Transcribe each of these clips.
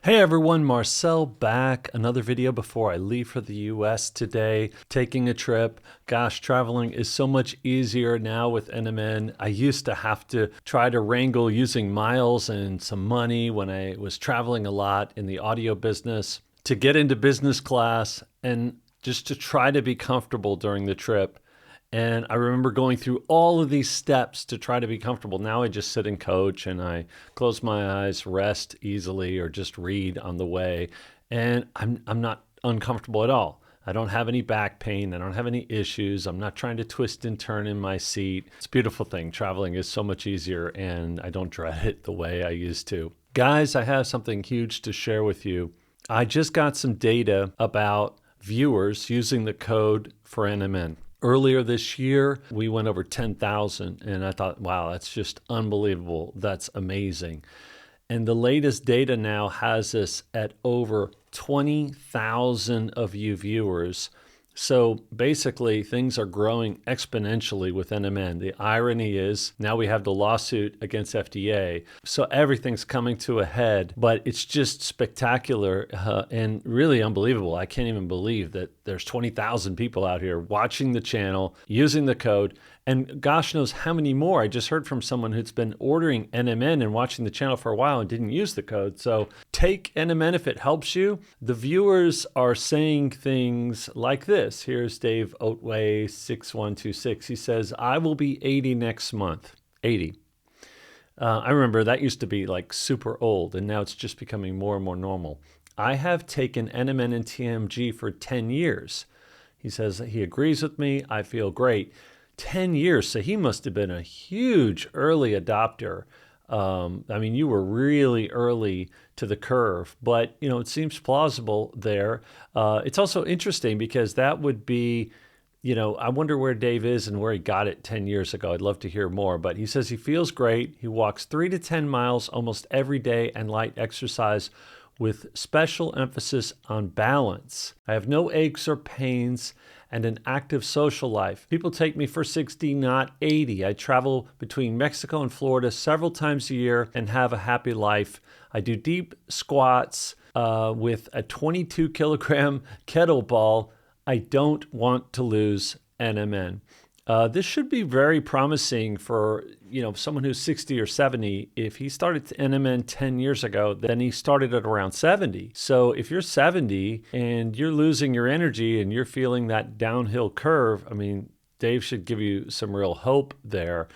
Hey everyone, Marcel back. Another video before I leave for the US today, taking a trip. Gosh, traveling is so much easier now with NMN. I used to have to try to wrangle using miles and some money when I was traveling a lot in the audio business to get into business class and just to try to be comfortable during the trip. And I remember going through all of these steps to try to be comfortable. Now I just sit and coach and I close my eyes, rest easily, or just read on the way. And I'm not uncomfortable at all. I don't have any back pain. I don't have any issues. I'm not trying to twist and turn in my seat. It's a beautiful thing. Traveling is so much easier and I don't dread it the way I used to. Guys, I have something huge to share with you. I just got some data about viewers using the code for NMN. Earlier this year, we went over 10,000, and I thought, wow, that's just unbelievable. That's amazing. And the latest data now has us at over 20,000 of you viewers. So basically, things are growing exponentially with NMN. The irony is now we have the lawsuit against FDA. So everything's coming to a head, but it's just spectacular and really unbelievable. I can't even believe that there's 20,000 people out here watching the channel, using the code, and gosh knows how many more. I just heard from someone who's been ordering NMN and watching the channel for a while and didn't use the code. So take NMN if it helps you. The viewers are saying things like this. Here's Dave Oatway 6126. He says, I will be 80 next month. 80. I remember that used to be like super old, and now it's just becoming more and more normal. I have taken NMN and TMG for 10 years. He says he agrees with me. I feel great. 10 years. So he must have been a huge early adopter. I mean, you were really early to the curve, but you know, it seems plausible there. It's also interesting because that would be, you know, I wonder where Dave is and where he got it 10 years ago. I'd love to hear more, but he says he feels great. He walks 3 to 10 miles almost every day and light exercise with special emphasis on balance. I have no aches or pains and an active social life. People take me for 60, not 80. I travel between Mexico and Florida several times a year and have a happy life. I do deep squats with a 22 kilogram kettlebell. I don't want to lose NMN. This should be very promising for, you know, someone who's 60 or 70. If he started NMN 10 years ago, then he started at around 70. So if you're 70 and you're losing your energy and you're feeling that downhill curve, I mean, Dave should give you some real hope there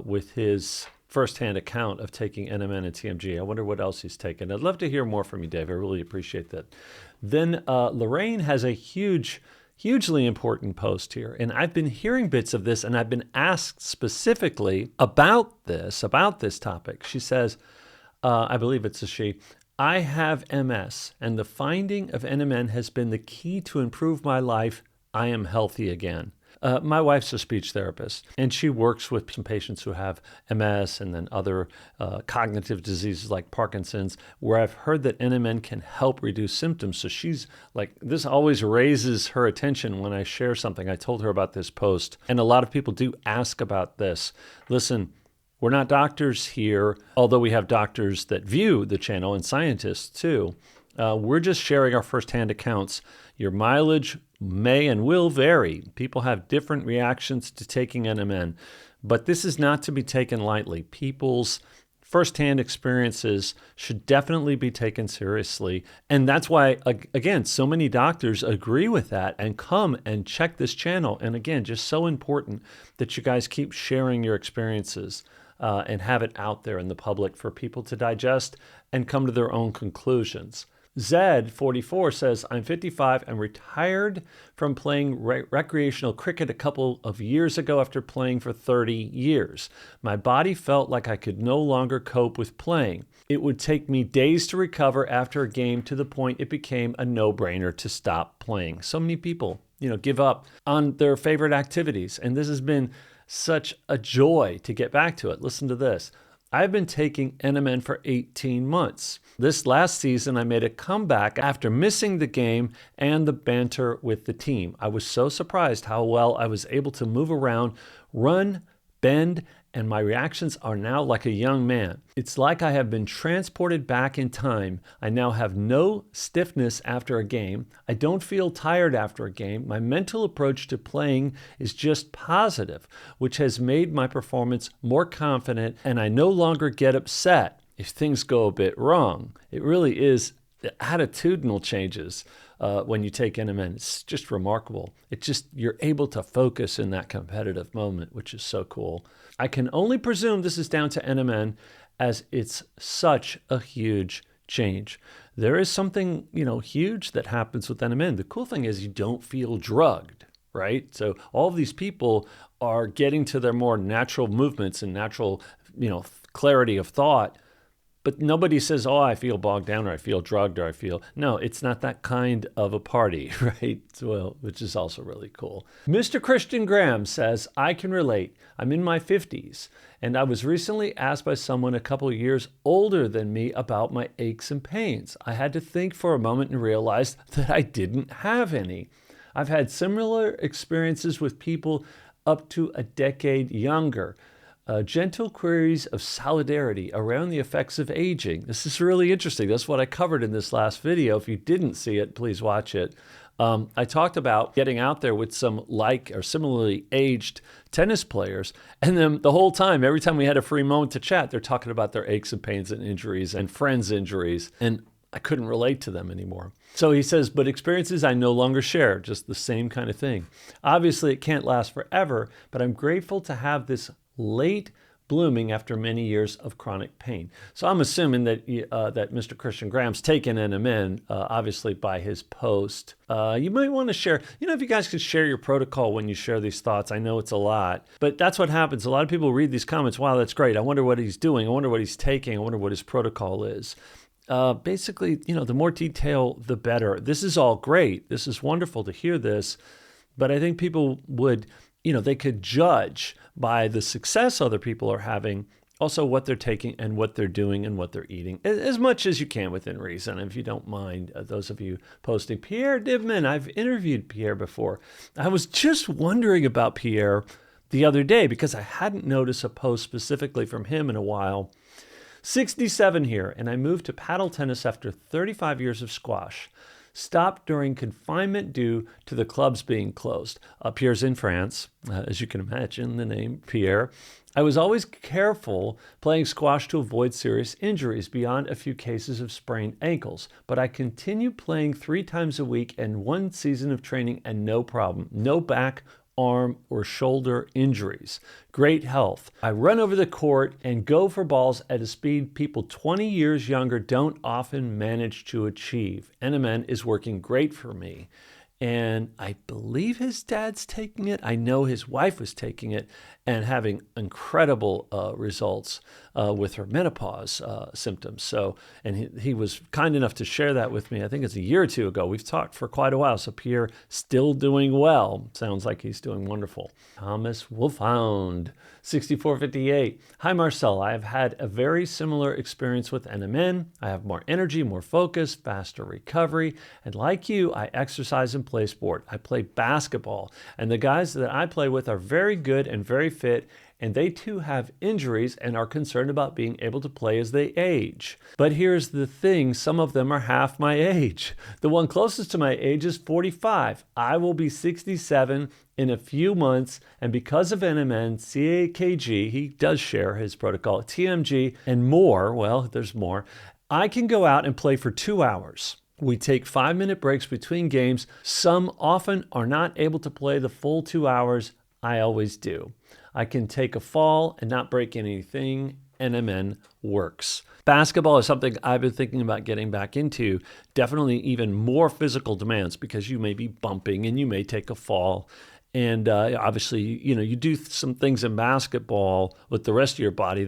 with his firsthand account of taking NMN and TMG. I wonder what else he's taken. I'd love to hear more from you, Dave. I really appreciate that. Then Lorraine has a hugely important post here. And I've been hearing bits of this and I've been asked specifically about this topic. She says, I believe it's a she, I have MS and the finding of NMN has been the key to improve my life. I am healthy again. My wife's a speech therapist, and she works with some patients who have MS and then other cognitive diseases like Parkinson's, where I've heard that NMN can help reduce symptoms. So she's like, this always raises her attention when I share something. I told her about this post, and a lot of people do ask about this. Listen, we're not doctors here, although we have doctors that view the channel and scientists too. We're just sharing our firsthand accounts. Your mileage may and will vary. People have different reactions to taking NMN, but this is not to be taken lightly. People's firsthand experiences should definitely be taken seriously. And that's why, again, so many doctors agree with that and come and check this channel. And again, just so important that you guys keep sharing your experiences and have it out there in the public for people to digest and come to their own conclusions. Zed44 says, I'm 55 and retired from playing recreational cricket a couple of years ago after playing for 30 years. My body felt like I could no longer cope with playing. It would take me days to recover after a game to the point it became a no-brainer to stop playing. So many people, you know, give up on their favorite activities, and this has been such a joy to get back to it. Listen to this. I've been taking NMN for 18 months. This last season, I made a comeback after missing the game and the banter with the team. I was so surprised how well I was able to move around, run, bend, and my reactions are now like a young man. It's like I have been transported back in time. I now have no stiffness after a game. I don't feel tired after a game. My mental approach to playing is just positive, which has made my performance more confident, and I no longer get upset if things go a bit wrong. It really is the attitudinal changes when you take NMN. It's just remarkable. You're able to focus in that competitive moment, which is so cool. I can only presume this is down to NMN, as it's such a huge change. There is something, huge that happens with NMN. The cool thing is you don't feel drugged, right? So all of these people are getting to their more natural movements and natural, clarity of thought. But nobody says, oh, I feel bogged down, or I feel drugged, or I feel... No, it's not that kind of a party, right? Well, which is also really cool. Mr. Christian Graham says, I can relate. I'm in my 50s, and I was recently asked by someone a couple of years older than me about my aches and pains. I had to think for a moment and realized that I didn't have any. I've had similar experiences with people up to a decade younger. Gentle queries of solidarity around the effects of aging. This is really interesting. That's what I covered in this last video. If you didn't see it, please watch it. I talked about getting out there with some like or similarly aged tennis players, and then the whole time, every time we had a free moment to chat, they're talking about their aches and pains and injuries and friends' injuries, and I couldn't relate to them anymore. So he says, but experiences I no longer share, just the same kind of thing. Obviously, it can't last forever, but I'm grateful to have this late blooming after many years of chronic pain. So I'm assuming that that Mr. Christian Graham's taken NMN, obviously by his post. You might want to share, if you guys could share your protocol when you share these thoughts. I know it's a lot, but that's what happens. A lot of people read these comments. Wow, that's great. I wonder what he's doing. I wonder what he's taking. I wonder what his protocol is. Basically, the more detail, the better. This is all great. This is wonderful to hear this, but I think people would, they could judge by the success other people are having, also what they're taking and what they're doing and what they're eating, as much as you can within reason, if you don't mind, those of you posting. Pierre Divman, I've interviewed Pierre before. I was just wondering about Pierre the other day because I hadn't noticed a post specifically from him in a while. 67 here, and I moved to paddle tennis after 35 years of squash. Stopped during confinement due to the clubs being closed. Pierre's in France, as you can imagine, the name Pierre. I was always careful playing squash to avoid serious injuries beyond a few cases of sprained ankles, but I continue playing 3 times a week and 1 season of training and no problem. No back, arm, or shoulder injuries. Great health. I run over the court and go for balls at a speed people 20 years younger don't often manage to achieve. NMN is working great for me. And I believe his dad's taking it. I know his wife was taking it and having incredible results with her menopause symptoms. So, and he was kind enough to share that with me. I think it's a year or 2 ago. We've talked for quite a while. So Pierre still doing well. Sounds like he's doing wonderful. Thomas Wolfhound, 6458. Hi, Marcel. I have had a very similar experience with NMN. I have more energy, more focus, faster recovery. And like you, I exercise and play sport. I play basketball. And the guys that I play with are very good and very fit, and they too have injuries and are concerned about being able to play as they age. But here's the thing, some of them are half my age. The one closest to my age is 45. I will be 67 in a few months, and because of NMN, CAKG, he does share his protocol, TMG, and more, well, there's more, I can go out and play for 2 hours. We take 5-minute breaks between games. Some often are not able to play the full 2 hours. I always do. I can take a fall and not break anything. NMN works. Basketball is something I've been thinking about getting back into. Definitely even more physical demands because you may be bumping and you may take a fall. And obviously, you do some things in basketball with the rest of your body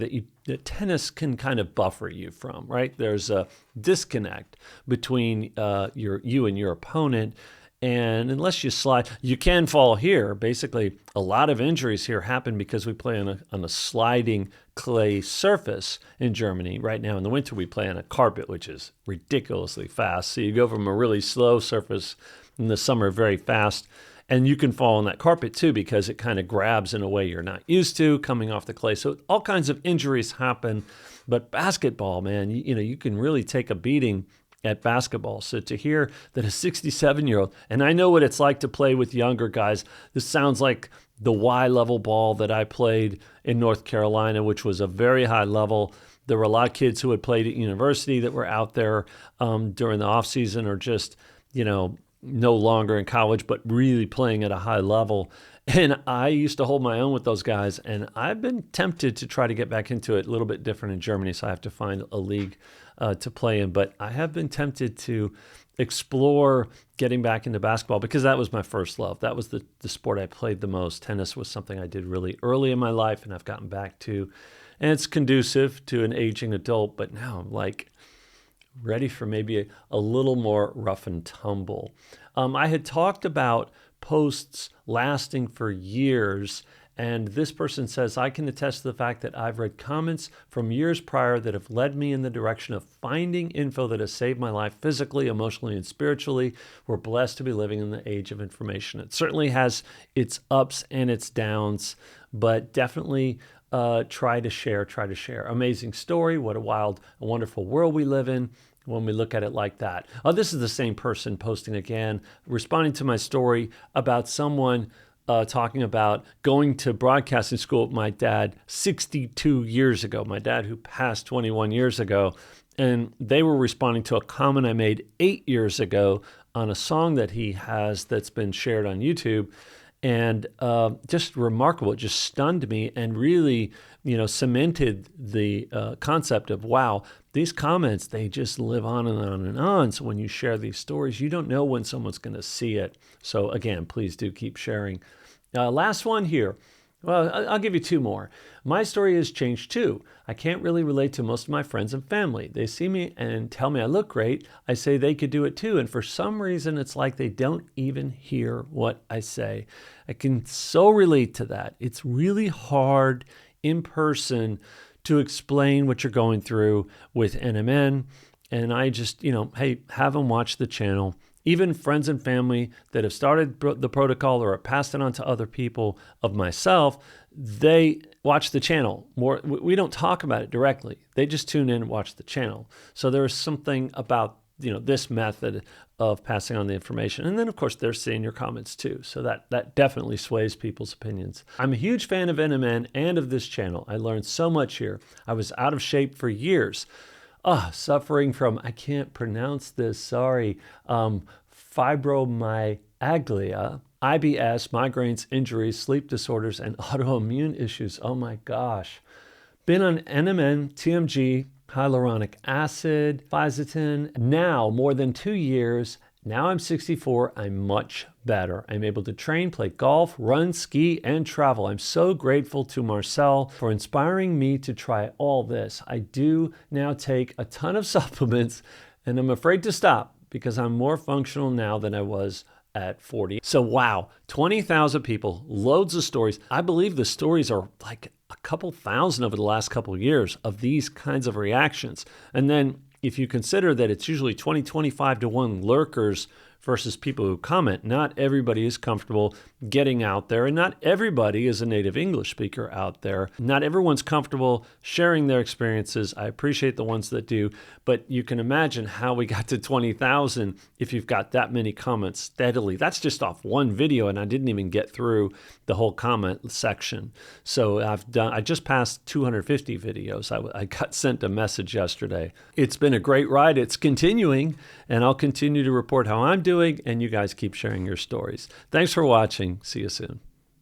that tennis can kind of buffer you from, right? There's a disconnect between you and your opponent. And unless you slide, you can fall here. Basically, a lot of injuries here happen because we play on a sliding clay surface in Germany. Right now in the winter, we play on a carpet, which is ridiculously fast. So you go from a really slow surface in the summer very fast. And you can fall on that carpet too because it kind of grabs in a way you're not used to coming off the clay. So all kinds of injuries happen. But basketball, man, you can really take a beating at basketball. So to hear that a 67-year-old, and I know what it's like to play with younger guys. This sounds like the Y level ball that I played in North Carolina, which was a very high level. There were a lot of kids who had played at university that were out there during the off season or just, no longer in college, but really playing at a high level. And I used to hold my own with those guys, and I've been tempted to try to get back into it. A little bit different in Germany, so I have to find a league to play in. But I have been tempted to explore getting back into basketball because that was my first love. That was the sport I played the most. Tennis was something I did really early in my life, and I've gotten back to. And it's conducive to an aging adult, but now I'm like ready for maybe a little more rough and tumble. I had talked about posts lasting for years, and this person says, I can attest to the fact that I've read comments from years prior that have led me in the direction of finding info that has saved my life physically, emotionally, and spiritually. We're blessed to be living in the age of information. It certainly has its ups and its downs, but definitely try to share. Amazing story. What a wild, wonderful world we live in when we look at it like that. This is the same person posting again, responding to my story about someone talking about going to broadcasting school with my dad 62 years ago, my dad who passed 21 years ago. And they were responding to a comment I made 8 years ago on a song that he has that's been shared on YouTube. And just remarkable. It just stunned me and really, cemented the concept of, wow, these comments, they just live on and on and on. So when you share these stories, you don't know when someone's going to see it. So again, please do keep sharing. Last one here. Well, I'll give you two more. My story has changed too. I can't really relate to most of my friends and family. They see me and tell me I look great. I say they could do it too. And for some reason, it's like they don't even hear what I say. I can so relate to that. It's really hard in person to explain what you're going through with NMN. And I just, hey, have them watch the channel. Even friends and family that have started the protocol or passed it on to other people of myself, they watch the channel more. We don't talk about it directly. They just tune in and watch the channel. So there's something about, this method of passing on the information. And then, of course, they're seeing your comments too. So that definitely sways people's opinions. I'm a huge fan of NMN and of this channel. I learned so much here. I was out of shape for years. Suffering from, I can't pronounce this, sorry, fibromyalgia, IBS, migraines, injuries, sleep disorders, and autoimmune issues. Oh my gosh. Been on NMN, TMG, hyaluronic acid, fisetin, now more than 2 years. Now I'm 64, I'm much better. I'm able to train, play golf, run, ski, and travel. I'm so grateful to Marcel for inspiring me to try all this. I do now take a ton of supplements, and I'm afraid to stop because I'm more functional now than I was at 40. So wow, 20,000 people, loads of stories. I believe the stories are like a couple thousand over the last couple of years of these kinds of reactions. And then if you consider that it's usually 20-25 to 1 lurkers versus people who comment, not everybody is comfortable getting out there, and not everybody is a native English speaker out there. Not everyone's comfortable sharing their experiences. I appreciate the ones that do, but you can imagine how we got to 20,000 if you've got that many comments steadily. That's just off one video, and I didn't even get through the whole comment section. So I just passed 250 videos. I got sent a message yesterday. It's been a great ride. It's continuing, and I'll continue to report how I'm doing, and you guys keep sharing your stories. Thanks for watching. See you soon.